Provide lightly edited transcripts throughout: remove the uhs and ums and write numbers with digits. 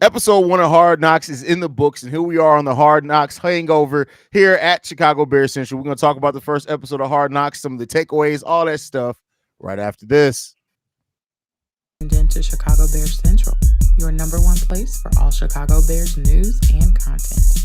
Episode 1 of Hard Knocks is in the books, and here we are on the Hard Knocks Hangover here at Chicago Bears Central. We're going to talk about the first episode of Hard Knocks, some of the takeaways, all that stuff right after this. Into Chicago Bears Central, your number one place for all Chicago Bears news and content.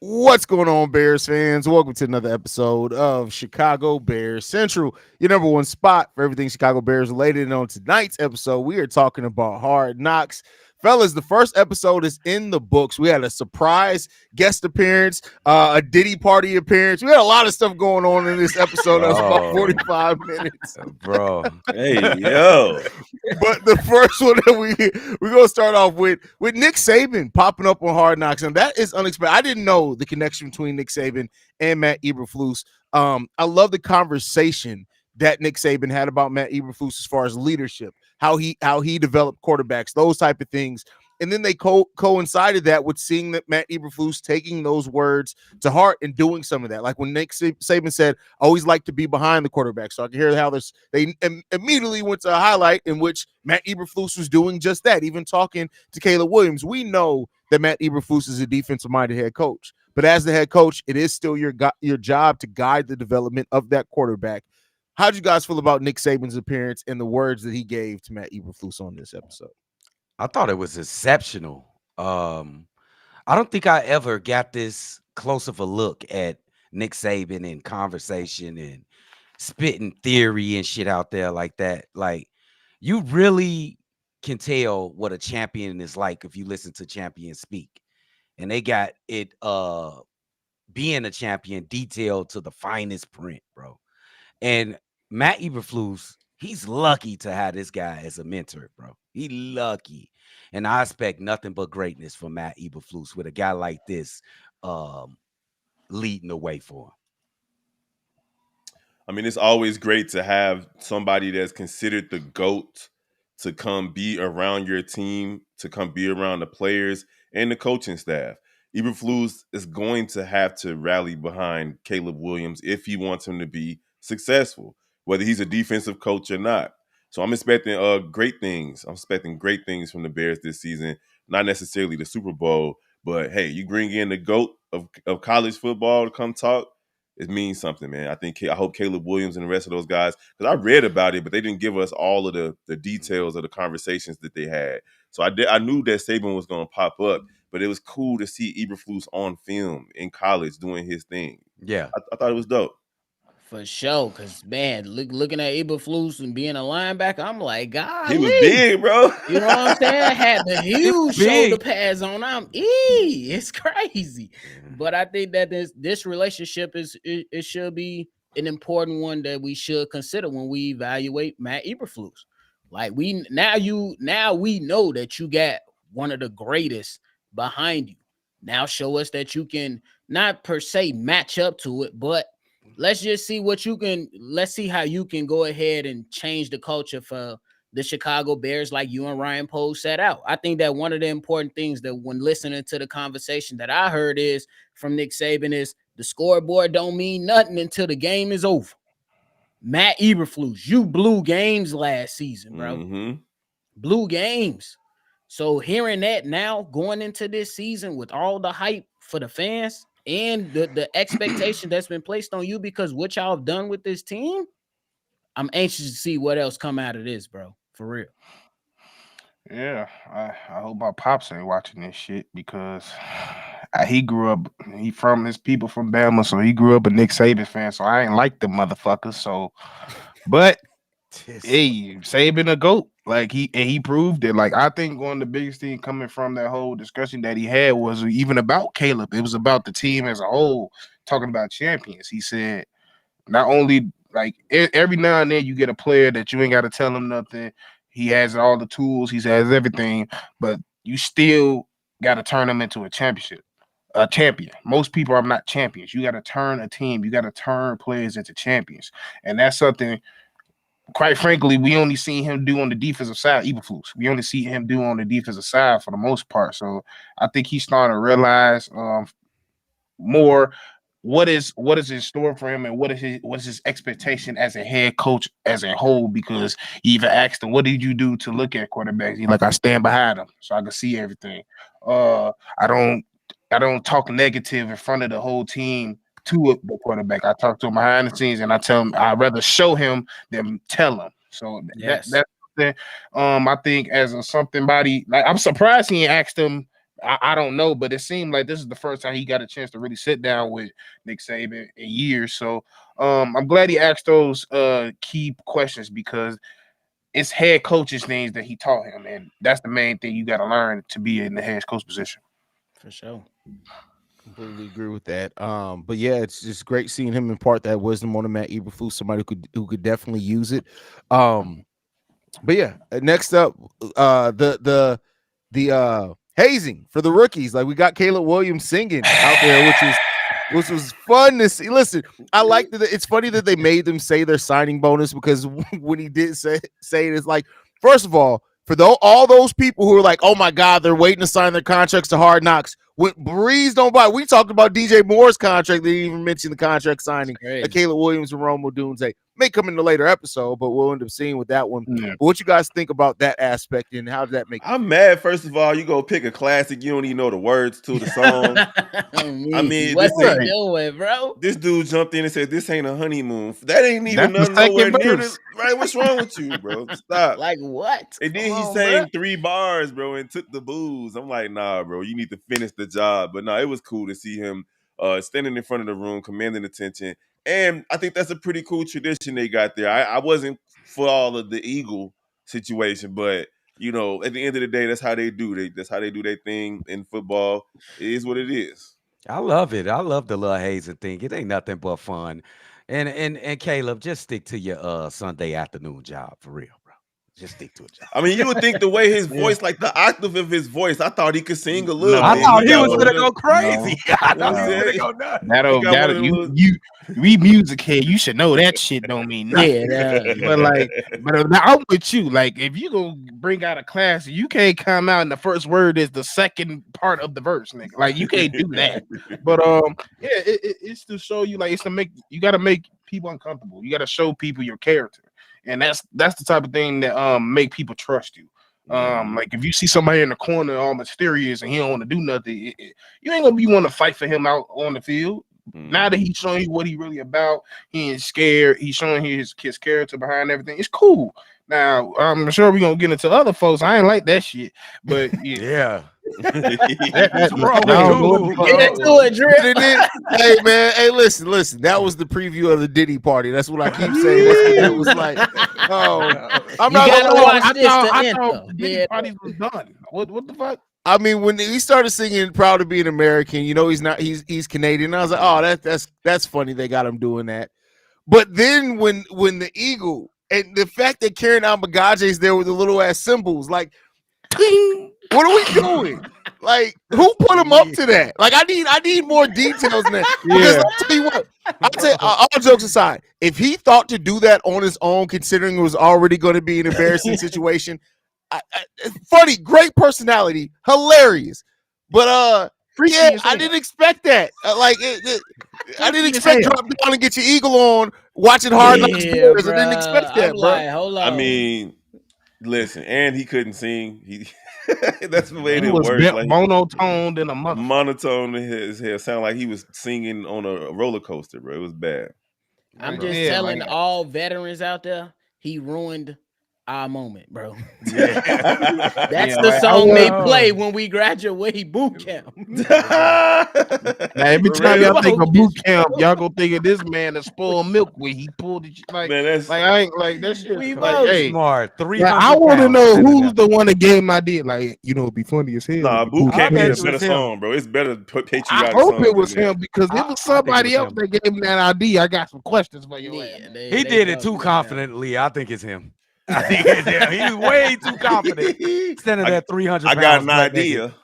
What's going on, Bears fans? Welcome to another episode of Chicago Bears Central, your number one spot for everything Chicago Bears related. And on tonight's episode, we are talking about Hard Knocks. Fellas, the first episode is in the books. We had a surprise guest appearance, a Diddy party appearance. We had a lot of stuff going on in this episode. That was about 45 minutes. Bro. Hey, yo. But the first one that we're going to start off with Nick Saban popping up on Hard Knocks, and that is unexpected. I didn't know the connection between Nick Saban and Matt Eberflus. I love the conversation that Nick Saban had about Matt Eberflus as far as leadership, how he developed quarterbacks, those type of things. And then they coincided that with seeing that Matt Eberflus taking those words to heart and doing some of that. Like when Nick Saban said, I always like to be behind the quarterback. So I can hear how they immediately went to a highlight in which Matt Eberflus was doing just that, even talking to Caleb Williams. We know that Matt Eberflus is a defensive-minded head coach. But as the head coach, it is still your job to guide the development of that quarterback. How'd you guys feel about Nick Saban's appearance and the words that he gave to Matt Eberflus on this episode? I thought it was exceptional. I don't think I ever got this close of a look at Nick Saban in conversation and spitting theory and shit out there like that. Like, you really can tell what a champion is like if you listen to champions speak. And they got it being a champion detailed to the finest print, bro. And Matt Eberflus, he's lucky to have this guy as a mentor, bro. He lucky. And I expect nothing but greatness from Matt Eberflus with a guy like this leading the way for him. I mean, it's always great to have somebody that's considered the GOAT to come be around your team, to come be around the players and the coaching staff. Eberflus is going to have to rally behind Caleb Williams if he wants him to be successful, whether he's a defensive coach or not. So I'm expecting great things. I'm expecting great things from the Bears this season. Not necessarily the Super Bowl, but hey, you bring in the GOAT of college football to come talk, it means something, man. I hope Caleb Williams and the rest of those guys, because I read about it, but they didn't give us all of the details of the conversations that they had. So I knew that Saban was going to pop up, but it was cool to see Eberflus on film in college doing his thing. Yeah. I thought it was dope. For sure, because, man, looking at Eberflus and being a linebacker, I'm like, God, he was big, bro. You know what I'm saying? Had the huge shoulder pads on. It's crazy. But I think that this relationship it should be an important one that we should consider when we evaluate Matt Eberflus. Like we know that you got one of the greatest behind you. Now show us that you can not per se match up to it, but let's just see let's see how you can go ahead and change the culture for the Chicago Bears like you and Ryan Poles set out. I think that one of the important things that when listening to the conversation that I heard is from Nick Saban is the scoreboard don't mean nothing until the game is over. Matt Eberflus, you blew games last season, bro. Mm-hmm. Blew games. So hearing that now going into this season with all the hype for the fans, and the expectation that's been placed on you because what y'all have done with this team, I'm anxious to see what else come out of this, bro. For real. Yeah, I hope my pops ain't watching this shit because he grew up, his people from Bama, so he grew up a Nick Saban fan, so I ain't like the motherfuckers. So, but hey, Saban a GOAT. Like he proved it. Like I think one of the biggest thing coming from that whole discussion that he had was even about Caleb. It was about the team as a whole, talking about champions. He said not only like every now and then you get a player that you ain't got to tell him nothing. He has all the tools, he has everything, but you still got to turn him into a champion. Most people are not champions. You got to turn a team. You got to turn players into champions, and that's something. Quite frankly, we only see him do on the defensive side, Eberflus. We only see him do on the defensive side for the most part. So I think he's starting to realize more what is in store for him, and what is his expectation as a head coach as a whole? Because you even asked him, what did you do to look at quarterbacks? He's like, I stand behind him so I can see everything. I don't talk negative in front of the whole team to the quarterback. I talk to him behind the scenes, and I tell him I'd rather show him than tell him. So Yes. that's something. I think as a somebody, like, I'm surprised he ain't asked him. I don't know, but it seemed like this is the first time he got a chance to really sit down with Nick Saban in years. So I'm glad he asked those key questions, because it's head coaches things that he taught him, and that's the main thing you got to learn to be in the head coach position. For sure. Completely agree with that. But yeah, it's just great seeing him impart that wisdom on Matt Eberflus, somebody who could definitely use it. But yeah, next up, the hazing for the rookies. Like, we got Caleb Williams singing out there, which was fun to see. Listen, I like that. It's funny that they made them say their signing bonus, because when he did say it, it's like, first of all, for all those people who are like, oh my God, they're waiting to sign their contracts to Hard Knocks, breeze don't buy. We talked about DJ Moore's contract. They didn't even mention the contract signing. Caleb Williams and Rome Odunze may come in a later episode, but we'll end up seeing with that one. Yeah. But what you guys think about that aspect, and how does that make I'm mad. First of all, you go pick a classic, you don't even know the words to the song. I mean, what's he doing, bro? This dude jumped in and said, "This ain't a honeymoon." That ain't even That's nowhere the near verse. this. Right? What's wrong with you, bro? Stop. Like what? And then Come he on, sang bro. 3 bars, bro, and took the booze. I'm like, nah, bro, you need to finish the job. But no, it was cool to see him standing in front of the room, commanding attention. And I think that's a pretty cool tradition they got there. I wasn't for all of the Eagle situation, but you know, at the end of the day, that's how they do. That's how they do their thing in football. It is what it is. I love it. I love the little hazing thing. It ain't nothing but fun. And Caleb, just stick to your Sunday afternoon job for real, bro. Just stick to a job. I mean, you would think the way his voice, like the octave of his voice, I thought he could sing a little I bit. thought he got was one gonna of go them- crazy. I thought he was No. gonna go nuts. That'll we music head. You should know that shit don't mean nothing. Yeah, But I'm with you. Like, if you gonna bring out a class, you can't come out and the first word is the second part of the verse, nigga. Like, you can't do that. But yeah, it's to show you, like, it's to make you got to make people uncomfortable. You got to show people your character, and that's the type of thing that make people trust you. Like, if you see somebody in the corner all mysterious and he don't want to do nothing, you ain't gonna be want to fight for him out on the field. Now that he's showing you what he really about, he ain't scared. He's showing his character behind everything. It's cool. Now, I'm sure we're gonna get into other folks. I ain't like that shit, but Yeah. that's wrong with you? Get into it, Drip. Hey man, hey, listen. That was the preview of the Diddy party. That's what I keep saying. That's what it was like. Oh, I'm You not gotta gonna lie. watch this to I end, thought though. the Diddy Yeah. party was done. What the fuck? I mean, when he started singing "Proud to Be an American," you know he's not. He's Canadian. I was like, oh, that's funny. They got him doing that. But then when the Eagle and the fact that Karen Almagaje is there with the little ass symbols, like, ting, what are we doing? Like, who put him up to that? Like, I need more details than that. Because I'll tell you what, all jokes aside, if he thought to do that on his own, considering it was already going to be an embarrassing situation, funny, great personality, hilarious. But yeah, I didn't expect that. I didn't expect drop down and get your eagle on watching Hard Knocks Bears. I didn't expect that, I'm bro. like, hold on. I mean, listen, and he couldn't sing. He that's the way He it was works. Like, monotoned in a mother. monotone in his hair, sound like he was singing on a roller coaster, bro. It was bad. I'm just telling all veterans out there, he ruined our moment, bro. That's the song they play when we graduate boot camp. Now, every time y'all think of boot camp, y'all gonna think of this man that spoiled milk when he pulled it. Like, Man, that's like I ain't like that shit. We Like, both hey, Smart. like, 300 I want to pounds. know who's the one that gave my idea. Like, you know, it'd be funny as hell. nah, if boot Boot camp bet is it a better was him. song, bro. It's better patriotic. I hope song it was than him because it was I think somebody it was else him. that gave him that idea. I got some questions for you. Yeah, He did it too confidently. I think it's him. I think it's him. He's way too confident. Standing there 300 I pounds. got an butt naked. idea.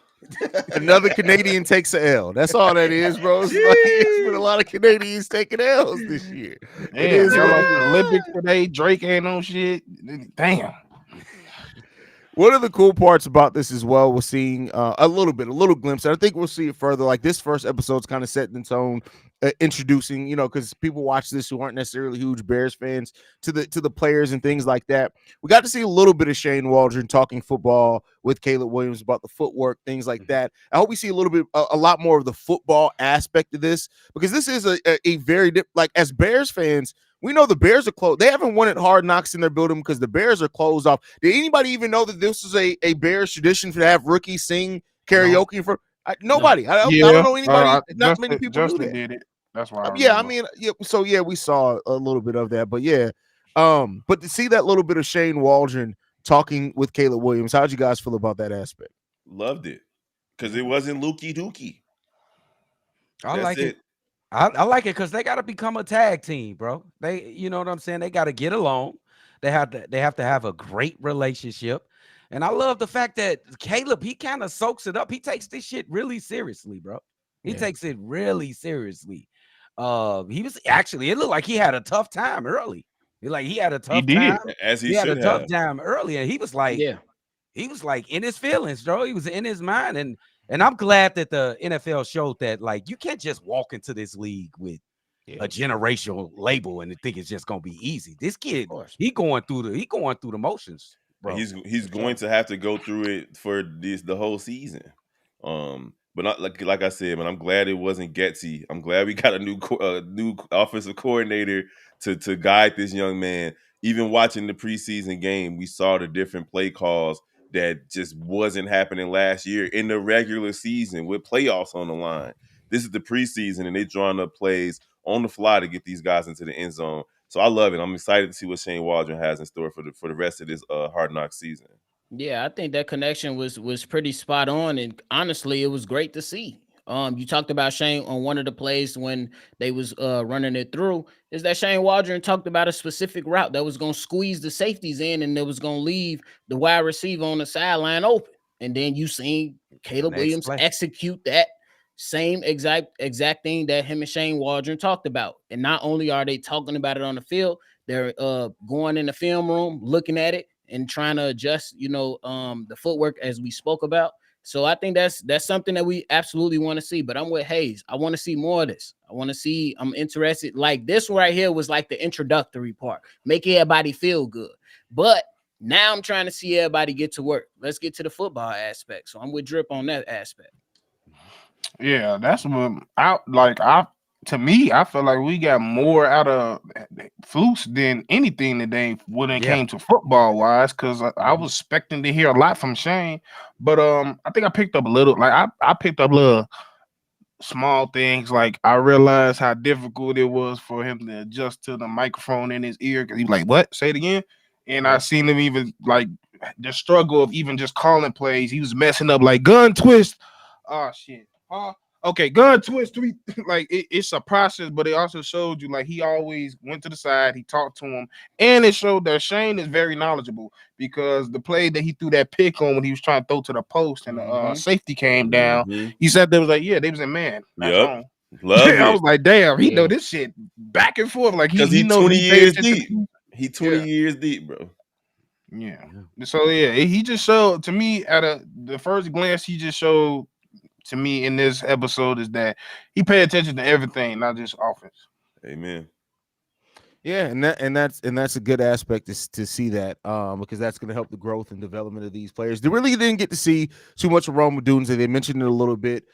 Another Canadian takes a L. That's all that is, bro. It's been a lot of Canadians taking L's this year. It is. Y'all like the Olympics today. Drake ain't no shit. Damn. One of the cool parts about this as well, we're seeing a little glimpse. And I think we'll see it further. Like this first episode's kind of setting the tone, introducing, because people watch this who aren't necessarily huge Bears fans to the players and things like that. We got to see a little bit of Shane Waldron talking football with Caleb Williams about the footwork, things like that. I hope we see a lot more of the football aspect of this, because this is a very like, as Bears fans, we know the Bears are closed. They haven't won at Hard Knocks in their building because the Bears are closed off. Did anybody even know that this is a Bears tradition to have rookies sing karaoke for nobody? No. I don't know anybody. Not many people knew that. Did it. That's why. I mean, yeah. So yeah, we saw a little bit of that, but yeah. But to see that little bit of Shane Waldron talking with Caleb Williams, how'd you guys feel about that aspect? Loved it because it wasn't Lukey Dookie. I like it. I like it because they got to become a tag team, bro. You know what I'm saying? They got to get along. They have to have a great relationship. And I love the fact that Caleb, he kind of soaks it up. He takes this shit really seriously, bro. He takes it really seriously. He was actually, it looked like he had a tough time early. He had a tough time. As he had should a tough time early. And he was like in his feelings, bro. He was in his mind. And I'm glad that the NFL showed that, like, you can't just walk into this league with a generational label and think it's just gonna be easy. This kid, he going through the motions, bro. He's going to have to go through it for the whole season. But not like I said, man, I'm glad it wasn't Getsy. I'm glad we got a new offensive coordinator to guide this young man. Even watching the preseason game, we saw the different play calls that just wasn't happening last year in the regular season with playoffs on the line. This is the preseason, and they're drawing up plays on the fly to get these guys into the end zone. So I love it. I'm excited to see what Shane Waldron has in store for the rest of this Hard Knocks season. Yeah, I think that connection was pretty spot on, and honestly, it was great to see. You talked about Shane on one of the plays when they was running it through. Is that Shane Waldron talked about a specific route that was going to squeeze the safeties in, and that was going to leave the wide receiver on the sideline open. And then you seen Caleb Williams execute that same exact thing that him and Shane Waldron talked about. And not only are they talking about it on the field, they're going in the film room, looking at it, and trying to adjust, the footwork as we spoke about. So I think that's something that we absolutely want to see. But I'm with Hayes. I want to see more of this. I'm interested. Like this right here was like the introductory part, make everybody feel good. But now I'm trying to see everybody get to work. Let's get to the football aspect. So I'm with Drip on that aspect. Yeah, that's what to me, I feel like we got more out of Flus than anything today when it came to football wise, because I was expecting to hear a lot from Shane, but I think I picked up a little, like I picked up little small things. Like I realized how difficult it was for him to adjust to the microphone in his ear, because he was like, "What? Say it again." And I seen him even like the struggle of even just calling plays. He was messing up like gun twist. Oh shit. Okay, gun twist three. Like it's a process, but it also showed you like he always went to the side, he talked to him, and it showed that Shane is very knowledgeable, because the play that he threw that pick on when he was trying to throw to the post and the safety came down, he said there was like, they was in man. Yep. Love it. I was like, damn, he know this shit back and forth. Like he knows 20 years deep. He 20 years deep, bro. Yeah. So he just showed to me at the first glance, he just showed to me in this episode is that he paid attention to everything, not just offense. Amen. Yeah, and that's a good aspect to see that, because that's going to help the growth and development of these players. They really didn't get to see too much of Rome Odunze. They mentioned it a little bit.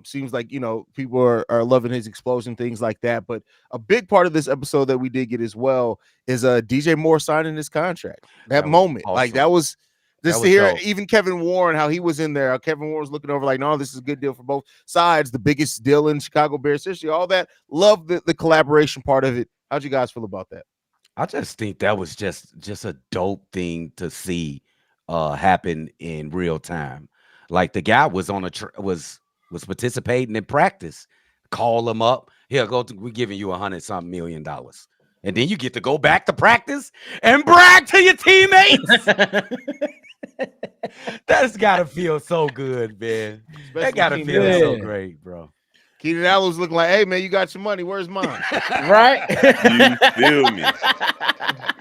Seems like people are loving his explosion, things like that. But a big part of this episode that we did get as well is DJ Moore signing his contract. That moment, awesome. Like that was. Just to hear even Kevin Warren, how he was in there. Kevin Warren was looking over like, no, this is a good deal for both sides. The biggest deal in Chicago Bears history, all that. Love the collaboration part of it. How'd you guys feel about that? I just think that was just a dope thing to see happen in real time. Like the guy was on was participating in practice. Call him up. Here, we're giving you $100-something million. And then you get to go back to practice and brag to your teammates. That's gotta feel so good, man. That gotta feel so great, bro. Keenan Allen was looking like, hey man, you got your money. Where's mine? Right? You feel me?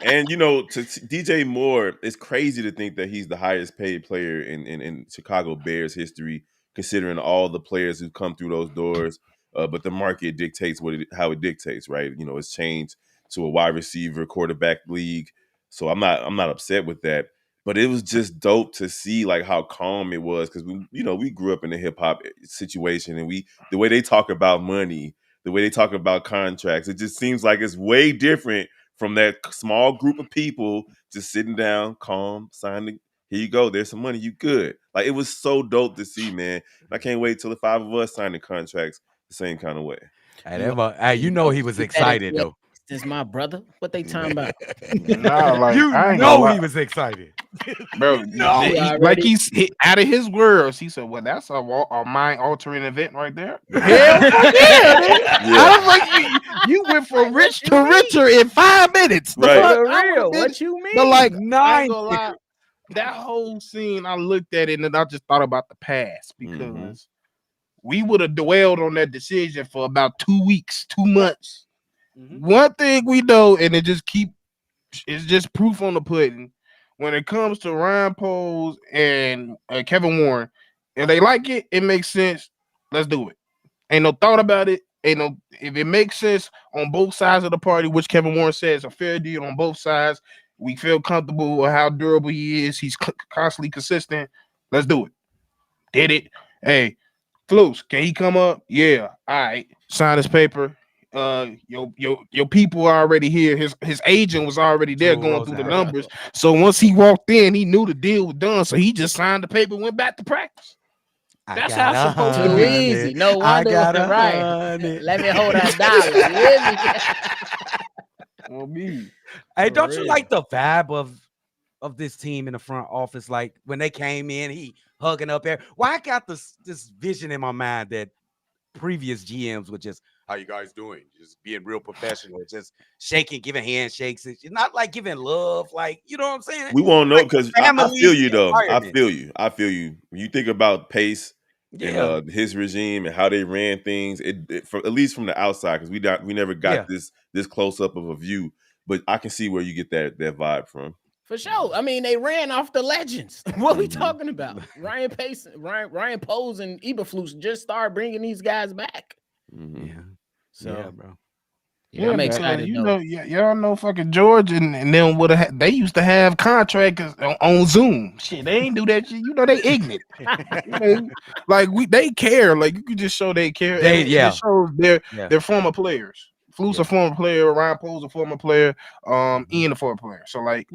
And to DJ Moore, it's crazy to think that he's the highest paid player in Chicago Bears history, considering all the players who come through those doors. But the market dictates how it dictates, right? It's changed to a wide receiver quarterback league. So I'm not upset with that. But it was just dope to see like how calm it was, because we grew up in a hip hop situation, and the way they talk about money, the way they talk about contracts, it just seems like it's way different from that small group of people just sitting down, calm, signing. Here you go. There's some money. You good. Like, it was so dope to see, man. And I can't wait till the 5 of us sign the contracts the same kind of way. He was excited though. This is my brother. What they talking about? Nah, like You I ain't know gonna lie. he was excited. Bro, No. like he's out of his words. He said, "Well, that's a mind-altering event right there." Hell yeah! I was like, you went from rich to richer in 5 minutes. The Right. fuck? For I real. would've What you mean? But like, I ain't 9 gonna lie, that whole scene, I looked at it and I just thought about the past, because we would have dwelled on that decision for about 2 weeks, 2 months. One thing we know, and it's just proof on the pudding. When it comes to Ryan Poles and Kevin Warren, if they like it, it makes sense. Let's do it. Ain't no thought about it. If it makes sense on both sides of the party, which Kevin Warren says a fair deal on both sides. We feel comfortable with how durable he is. He's constantly consistent. Let's do it. Did it. Hey, Flus, can he come up? Yeah. All right. Sign his paper. Your people are already here. His agent was already there going through the numbers. So once he walked in, he knew the deal was done. So he just signed the paper and went back to practice. That's how it's supposed to Too be. easy. No wonder. Right. Let me hold that dollar. Well, me. Hey, For don't you real. like the vibe of this team in the front office? Like when they came in, he hugging up there. Well, I got this vision in my mind that previous GMs were just, how you guys doing? Just being real professional, just shaking, giving handshakes. It's not like giving love, like, you know what I'm saying? We won't know, Like because a I family feel you though. I environment. feel you. When you think about Pace Yeah. and his regime and how they ran things, at least from the outside, because we never got this close up of a view. But I can see where you get that vibe from. For sure. I mean, they ran off the legends. What we talking about? Ryan Pace, Ryan Poles, and Eberflus just started bringing these guys back. Yeah. So, Yeah, bro. Yeah, I'm excited. Y'all know fucking George and them would have. They used to have contractors on Zoom. Shit, they ain't do that shit. You know, they ignorant. Like they care. Like you could just show they care. It shows they're former players. Flus a former player. Ryan Poles a former player. Ian a former player. So like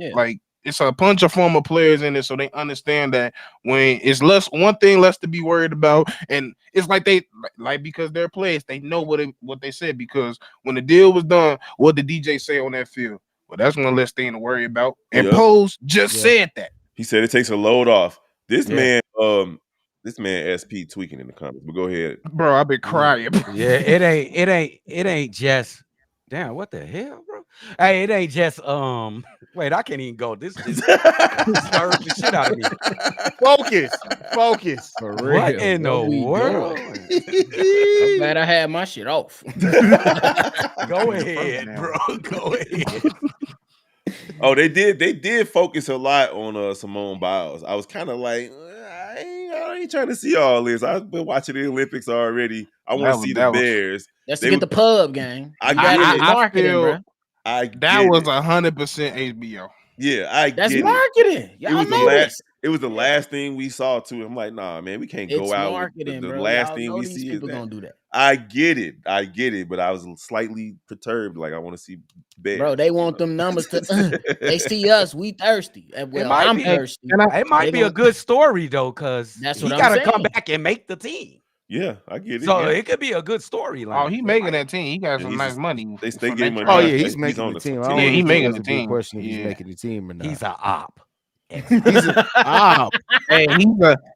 it's a bunch of former players in it, so they understand that when it's one thing less to be worried about, and it's like because they're players, they know what they said, because when the deal was done, what did DJ say on that field? Well, that's one less thing to worry about. And Poles just said that. He said it takes a load off. This man SP tweaking in the comments, but go ahead, bro. I've been crying. Yeah, it ain't just. Damn, what the hell, bro? Hey, it ain't just wait, I can't even go. This just disturbed the shit out of me. Focus. For real. What in the world? I'm glad I had my shit off. Go ahead, bro. Go ahead. Oh, they did focus a lot on Simone Biles. I was kind of like, I ain't trying to see all this. I've been watching the Olympics already. I want to see the Bears. That's to get the pub game. I Marketing, that was 100% HBO. Yeah, that's marketing. Y'all know this. It was the last thing we saw too. I'm like, nah, man, we can't go out. Marketing, the bro. last Y'all thing know we these see people is that. Gonna do that. I get it, but I was slightly perturbed. Like, I want to see Bears. Bro, they want them numbers to. They see us. We thirsty. Well, I'm thirsty. It might be a good story though, because he got to come back and make the team. Yeah, I get it. So it could be a good storyline. Oh, he making that team. He got some nice money. They gave him. Oh yeah, he's making the team. Yeah, he's making the team. Question if he's making the team or not. He's an op. He's an op. Hey,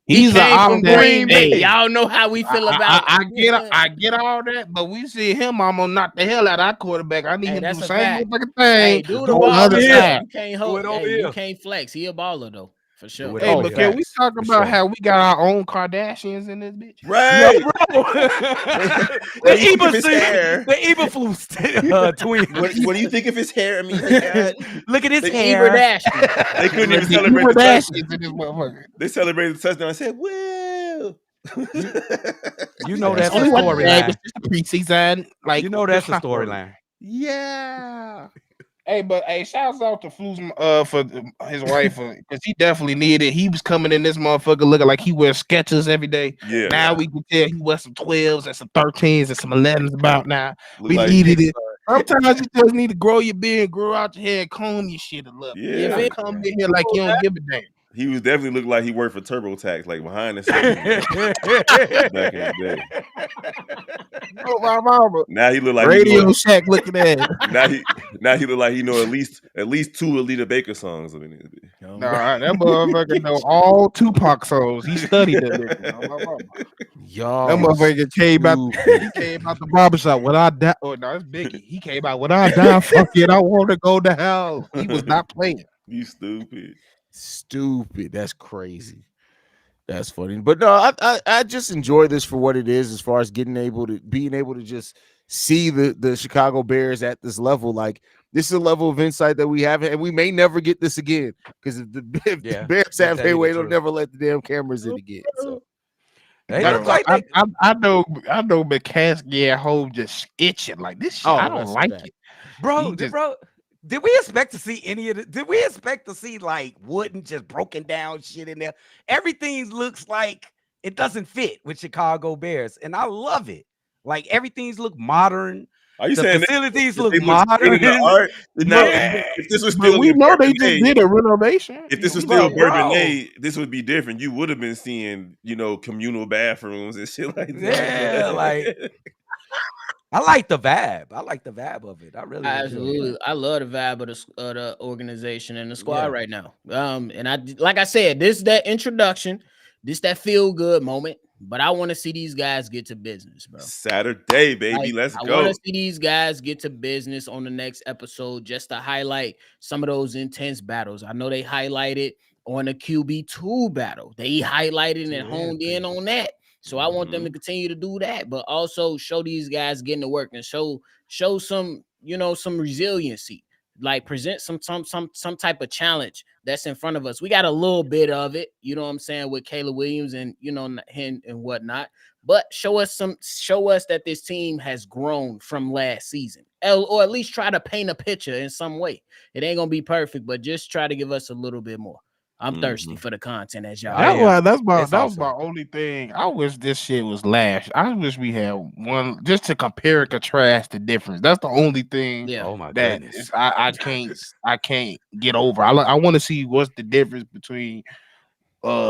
he's an op. Hey, y'all know how we feel about. I get all that, but we see him. I'm gonna knock the hell out of our quarterback. I need him to do the same motherfucking thing. Hey, do the ball. You can't hold. You can't flex. He a baller though. For sure. Hey, all but can we facts, talk for about sure. how we got our own Kardashians in this bitch? Yo, Right. bro. What do you think of his The hair? Ibaflus twins. What do you think of his hair? I mean, my God. Look at his They- hair. They couldn't even The celebrate the Kardashians touchdown. in this motherfucker. They celebrated the touchdown. I said, "Well, You know That's that's a Only one thing, storyline. it's just a preseason. Like You know that's a it's not storyline. yeah." Hey, but hey, shouts out to Flus for his wife because he definitely needed it. He was coming in this motherfucker looking like he wears Skechers every day. Yeah. Now we can tell he wears some 12s and some 13s and some 11s about now. Look We like needed it. Sometimes you just need to grow your beard, grow out your hair, comb your shit a little bit. You Yeah. don't come in here like you don't give a damn. He was definitely looked like he worked for TurboTax, like behind the scenes back in the day. Oh, my mama. Now he look like Radio Shack looking at it. now he look like he know at least 2 Alita Baker songs. I mean, Nah, that motherfucker know all Tupac songs. He studied that nigga. Oh, my mama. Y'all. That motherfucker came out. He came out the barbershop when I die. Oh no, it's Biggie. He came out when I die. Fuck it, I want to go to hell. He was not playing. you stupid. Stupid. That's crazy. That's funny. But no, I just enjoy this for what it is, as far as being able to just see the Chicago Bears at this level. Like, this is a level of insight that we haven't, and we may never get this again, because if the Bears have their way, they'll never let the damn cameras in again. So They look like I know McCaskey at home just itching like this shit. Oh, I don't that's like bad. it. bro, He just- bro. Did we expect to see any of it? Did we expect to see like wooden just broken down shit in there? Everything looks like it doesn't fit with Chicago Bears, and I love it. Like, everything's look modern. Are you The saying facilities look they look good in the modern. art? Now, Yeah. if this was But still we in know they Bourbon just Day, did a renovation. if this was Bro, still Bourbon bro. Day, this would be different. You would have been seeing, communal bathrooms and shit like that. Yeah, like, I like the vibe. I like the vibe of it. I really enjoy it. Absolutely, I love the vibe of the organization and the squad Yeah. right now. And like I said, this is that introduction, this that feel good moment. But I want to see these guys get to business, bro. Saturday, baby. Like, Let's I go. want to see these guys get to business on the next episode, just to highlight some of those intense battles. I know they highlighted on the QB2 battle. They highlighted and honed in on that. So I want them to continue to do that, but also show these guys getting to work and show some, some resiliency. Like, present some type of challenge that's in front of us. We got a little bit of it, you know what I'm saying, with Caleb Williams and him and whatnot. But show us that this team has grown from last season, or at least try to paint a picture in some way. It ain't gonna be perfect, but just try to give us a little bit more. I'm thirsty for the content, as y'all. That was awesome. my only thing. I wish this shit was last. I wish we had one just to compare and contrast the difference. That's the only thing. Yeah. Oh my That goodness. is, I can't get over. I want to see what's the difference between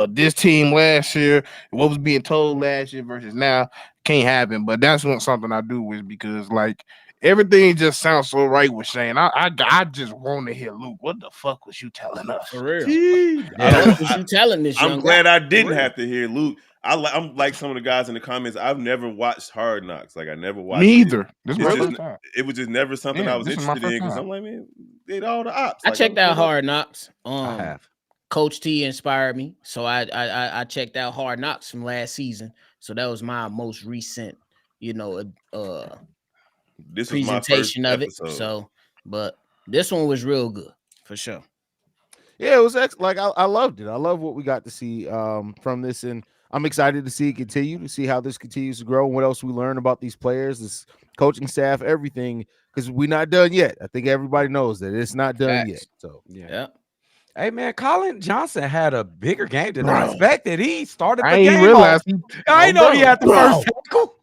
this team last year, what was being told last year versus now. Can't happen. But that's something I do wish, because like everything just sounds so right with Shane. I just want to hear Luke. What the fuck was you telling us? For real. Yeah. What you telling this I'm young glad guy? I didn't have to hear Luke. I'm like some of the guys in the comments. I've never watched Hard Knocks. Like, I never watched Me it. either. This is It's my just- first time. It was just never something Yeah, I was this is my interested in, first because time. I'm like, man, they all the ops. I Like, checked I'm out Hard Knocks. I have. Coach T inspired me, so I checked out Hard Knocks from last season. So that was my most recent, This was my first presentation of it. episode. So, but this one was real good for sure. yeah, it was like I loved it. I love what we got to see from this, and I'm excited to see it continue, to see how this continues to grow and what else we learn about these players, this coaching staff, everything, because we're not done yet. I think everybody knows that it's not done Facts. yet. So Yeah. Hey man, Colin Johnson had a bigger game than Bro. I expected. He started the I game ain't realize. off. I ain't know he had the Bro. first tackle.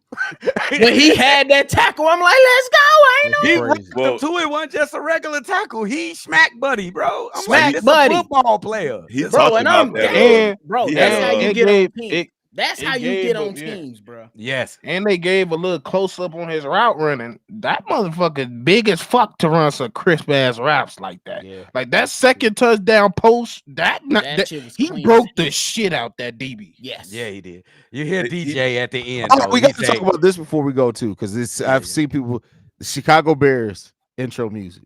When he had that tackle, I'm like, let's go. I ain't know. He crazy. wrapped Well- him to it, wasn't just a regular tackle. He smacked buddy, bro. I'm Smack like, this buddy. a football player. He This- Bro, talked and about I'm that. And- bro, He that's had, how you it get gave- on teams. it- That's it how you gave get a- on yeah. teams, bro. yes. And they gave a little close up on his route running. That motherfucker big as fuck to run some crisp ass routes like that. yeah, Like that second touchdown post, that shit was he clean. broke the shit out that DB. Yes. Yeah, he did. You hear He- DJ at the end. Oh, though. we He got to say- talk about this before we go too, because it's Yeah, I've yeah. seen people, the Chicago Bears intro music.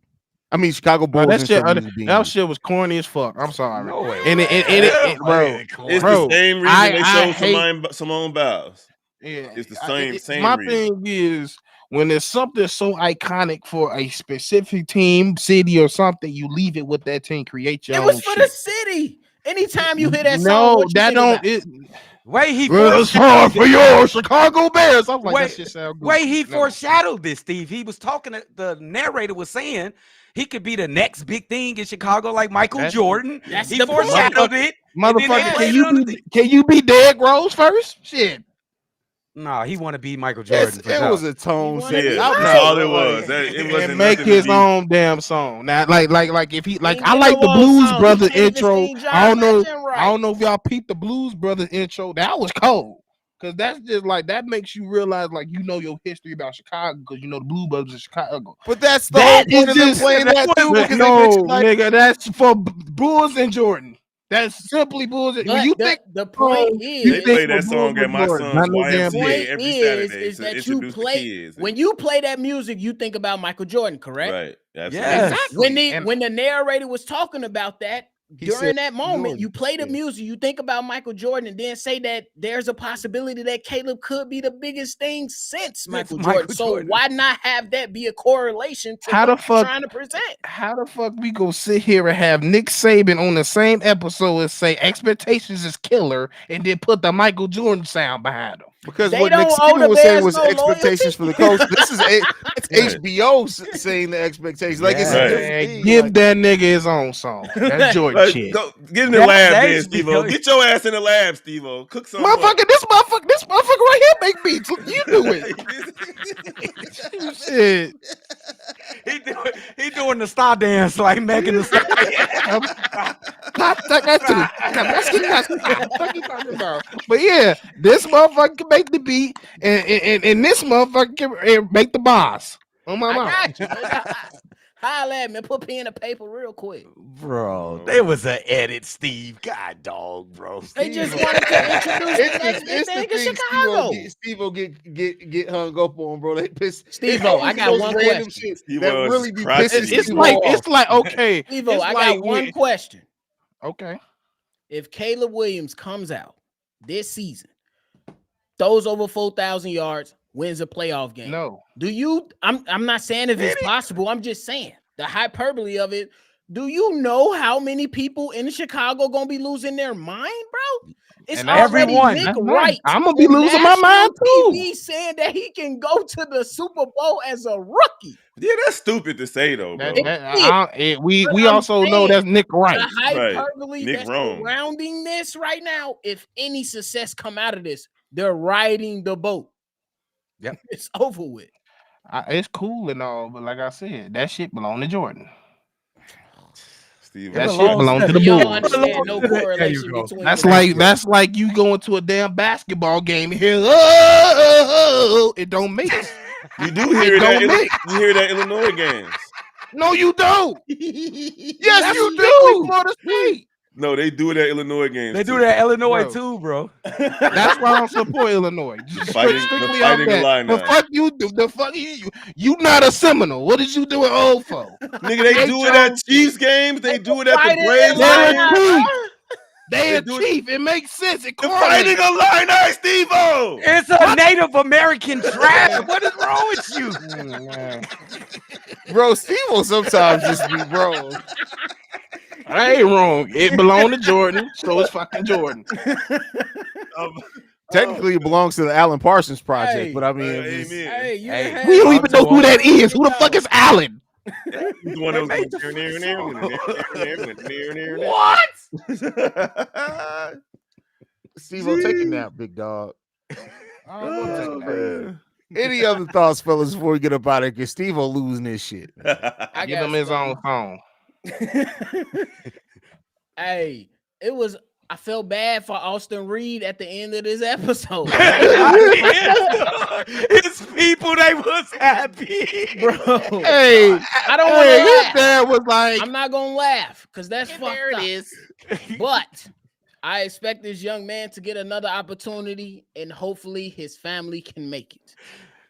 I mean, Chicago Bulls that intro shit, music being that used. shit was corny as fuck. I'm sorry. No, it And wasn't. bro, It's bro, the same reason I they showed hate. Simone Biles. Yeah, It's the same my reason. thing is when there's something so iconic for a specific team, city, or something, you leave it with that team. Create your It own was for the shit. city. Anytime you hear that song, No, what you that think don't. about? Wait, he Well, it's hard for your Chicago Bears. I was like, that shit sound good. Wait, he foreshadowed this, Steve. He was talking. The narrator was saying he could be the next big thing in Chicago, like Michael Jordan. That's He the point. foreshadowed it. Motherfucker, can you be Derrick Rose first? Shit. Nah, he want to be Michael Jordan. It was a tone wanna setting. be I'm That's right. all it was. It wasn't And make nothing to his be. own damn song. Now, like if he like, ain't I get like no the old Blues song. He Brothers can't even intro. sing John I don't know. Legend right. I don't know if y'all peeped the Blues Brothers intro. That was cold. Cause that's just like that makes you realize like you know your history about Chicago because you know the Blue Brothers of Chicago. But that's the whole point of them playing that too. Because they mentioned like, nigga, that's for Bulls and Jordan. That's simply Bulls. When But you think the point you They is, think play that of Bulls song at and my Jordan, son's not no damn YMCA Bears. every is Saturday to that you introduce the play kids. when you play that music, you think about Michael Jordan, correct? Right. Absolutely. Yes. Exactly. When the narrator was talking about that He during said that moment, Jordan. you play the Yeah. music, you think about Michael Jordan, and then say that there's a possibility that Caleb could be the biggest thing since Michael Jordan. So why not have that be a correlation to How what the you're fuck- trying to present? How the fuck we go sit here and have Nick Saban on the same episode and say expectations is killer and then put the Michael Jordan sound behind him? because They what Nick don't owe Saban the was saying Bears was no expectations loyalty. for the coach. This is it's Right. HBO saying the expectations. Like it's a Right. different Man, thing. give like, that nigga his own song. That's Jordan Like, shit. go get in the That's lab, then, HBO. Steve-O. Get your ass in the lab, Steve-O. Cook some Motherfucker, this motherfucker right here make beats. You do it. Shit. He doing the star dance like Megan the Stallion. But yeah, this motherfucker can make the beat, and this motherfucker can make the bars. On my I mouth. got you. Holla at me. Put pen and paper real quick. Bro, there was an edit, Steve. God dog, bro. They just wanted to introduce the next big thing in Chicago. Steve-O get hung up on, bro. They piss. Steve-O, I got one question. Shit Steve-O that is really be crotchety. pissing It's Steve-O off. like okay. Steve-O, it's I like got one when- question. Okay. If Caleb Williams comes out this season, throws over 4,000 yards, wins a playoff game. No. Do you? I'm not saying if it's possible. I'm just saying the hyperbole of it. Do you know how many people in Chicago gonna be losing their mind, bro? It's And already everyone. Nick That's nice. Wright. I'm gonna be on losing my mind national too. TV saying that he can go to the Super Bowl as a rookie. Yeah, that's stupid to say though, bro. We But I'm also know saying that's Nick Wright. The hyperbole Nick that's wrong. surrounding this right now, if any success come out of this, they're riding the boat. Yep. It's over with. It's cool and all, but like I said, that shit belong to Jordan. Steve, That shit belong to the Y'all Bulls. understand no There you correlation go. between That's the like you going to a damn basketball game and hear it don't make it. You do hear It that? don't make. You hear that Illinois games? No, you don't. Yes, That's you strictly do. Florida State. No, they do it at Illinois games. They do too. that Illinois Bro. too, bro. That's why I don't support Illinois. Just Fighting- strictly the off Fighting that. Illini. The fuck you do? The fuck you not a Seminole? What did you do at Old for? Nigga, they do it at Chiefs games. They do it at the Fighting Braves They're games. a chief. They They a do it- chief. It makes sense. It The Fighting correlates. Illini, Steve-O. It's a Native American tribe. What is wrong with you? Man. Bro, Steve-O sometimes just be bro. I ain't wrong. It belonged to Jordan, so it's fucking Jordan. Technically, it belongs to the Alan Parsons project, Hey, but I mean, it's- amen. Hey, you Hey, had- We don't even know who that There you is. Who the fuck go. is Allen? He's the one that made was Steve-O, take a nap, big dog. Oh, man. Any other thoughts, fellas, before we get up out of here? Steve-O losing this shit. I Give got him his something. own phone. Hey, it was. I felt bad for Austin Reed at the end of this episode, His people, they was happy. bro. Hey, I don't hey, want to his laugh. dad was like, I'm not gonna laugh because that's fucked there it up. is. But I expect this young man to get another opportunity, and hopefully his family can make it.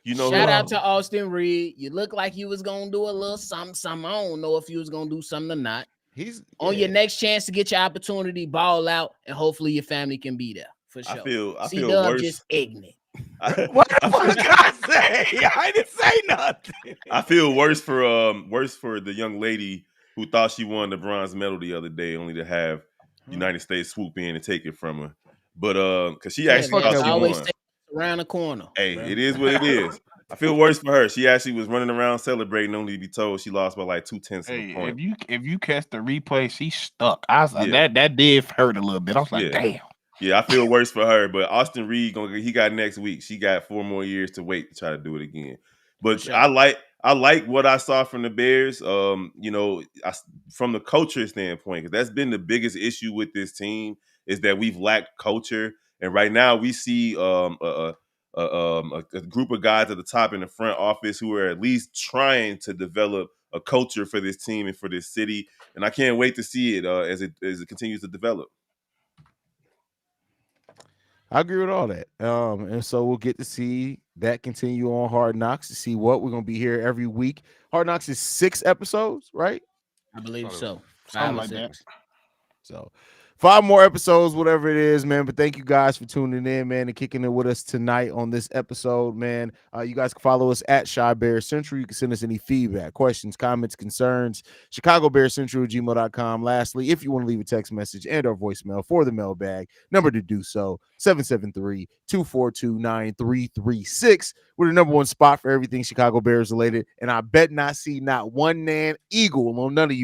You know Shout who? out to Austin Reed. You look like you was gonna do a little something. I don't know if you was gonna do something or not. He's On your next chance to get your opportunity, ball out, and hopefully your family can be there for sure. I feel C-Dub worse. just ignorant. What the fuck I say? I didn't say nothing. I feel worse for the young lady who thought she won the bronze medal the other day, only to have United States swoop in and take it from her. But because she actually man, thought she always won. say around the corner. Hey, bro. it is what it is. I feel worse for her. She actually was running around celebrating, only to be told she lost by like 0.2 of a Hey, point. if you catch the replay, she stuck. I was Yeah. that did hurt a little bit. I was like, Yeah. damn. Yeah, I feel worse for her. But Austin Reed, he got next week. She got 4 more years to wait to try to do it again. But sure. I like what I saw from the Bears. From the culture standpoint, because that's been the biggest issue with this team is that we've lacked culture. And right now we see a group of guys at the top in the front office who are at least trying to develop a culture for this team and for this city. And I can't wait to see it as it continues to develop. I agree with all that. And so we'll get to see that continue on Hard Knocks to see what we're gonna be here every week. Hard Knocks is 6 episodes, right? I believe so. Something 5 or like that. 6. So 5 more episodes, whatever it is, man. But thank you guys for tuning in, man, and kicking it with us tonight on this episode, man. You guys can follow us at Shy Bear Central. You can send us any feedback, questions, comments, concerns. ChicagoBearCentral@gmail.com. Lastly, if you want to leave a text message and or voicemail for the mailbag, number to do so, 773-242-9336. We're the number 1 spot for everything Chicago Bears related. And I bet not see not one nan eagle on none of you